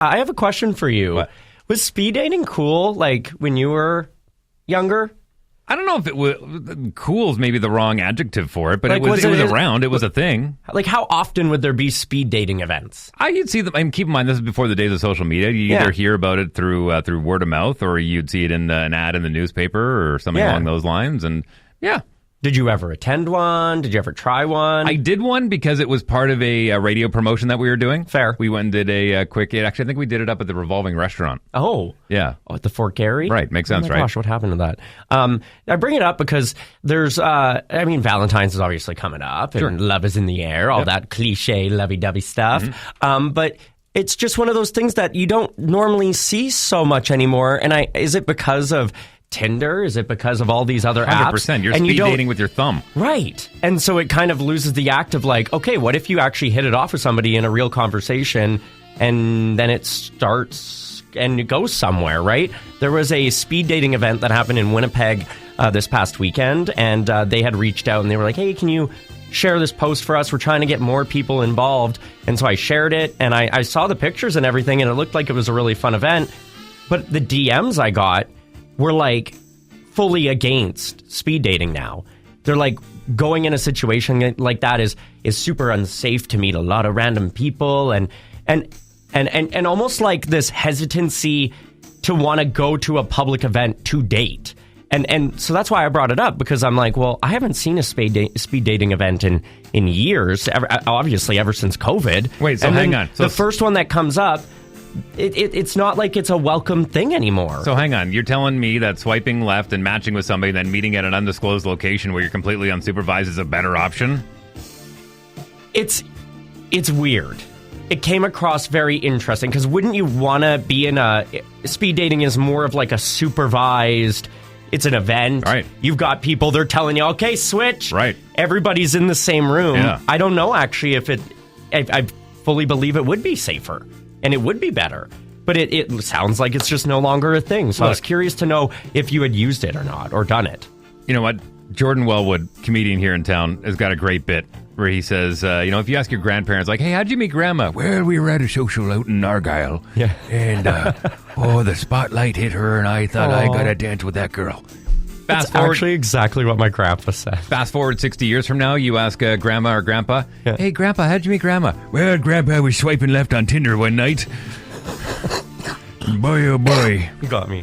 I have a question for you. What? Was speed dating cool, like, when you were younger? I don't know if it was cool is maybe the wrong adjective for it, but Like, it was was it- around. It was a thing. Like, how often would there be speed dating events? You'd see them. And keep in mind, this is before the days of social media. You either hear about it through word of mouth, or you'd see it in an ad in the newspaper or something along those lines. And yeah. Did you ever attend one? Did you ever try one? I did one because it was part of a radio promotion that we were doing. Fair. We went and did a quick. Actually, I think we did it up at the Revolving Restaurant. Oh. Yeah. Oh, at the Fort Garry? Right. Makes sense, oh my right? Gosh, what happened to that? I bring it up because there's, Valentine's is obviously coming up, and love is in the air, all that cliche lovey-dovey stuff. But it's just one of those things that you don't normally see so much anymore. And is it because of Tinder? Is it because of all these other apps? 100%. You're and speed dating with your thumb. Right. And so it kind of loses the act of like, okay, what if you actually hit it off with somebody in a real conversation and then it starts and it goes somewhere, right? There was a speed dating event that happened in Winnipeg this past weekend, and they had reached out and they were like, hey, can you share this post for us? We're trying to get more people involved. And so I shared it, and I saw the pictures and everything, and it looked like it was a really fun event. But the DMs I got were like fully against speed dating now. They're like, going in a situation like that is super unsafe to meet a lot of random people, and almost like this hesitancy to want to go to a public event to date. And so that's why I brought it up, because I'm like, well, I haven't seen a speed dating event in years, obviously ever since COVID. Wait, so and hang on. So the first one that comes up, it's not like it's a welcome thing anymore. So hang on. You're telling me that swiping left and matching with somebody, then meeting at an undisclosed location where you're completely unsupervised is a better option? It's weird. It came across very interesting, because wouldn't you want to be in speed dating is more of like a supervised, it's an event. Right. You've got people, they're telling you, okay, switch. Right. Everybody's in the same room. Yeah. I don't know, actually, if I fully believe it would be safer and it would be better. But it sounds like it's just no longer a thing. So I was curious to know if you had used it or not, or done it. You know what? Jordan Wellwood, comedian here in town, has got a great bit where he says, if you ask your grandparents, like, hey, how'd you meet Grandma? Well, we were at a social out in Argyle. Yeah. And, the spotlight hit her, and I thought I got to dance with that girl. That's actually exactly what my grandpa said. Fast forward 60 years from now, you ask Grandma or Grandpa, hey, Grandpa, how'd you meet Grandma? Well, Grandpa was swiping left on Tinder one night. Boy, oh boy. You got me.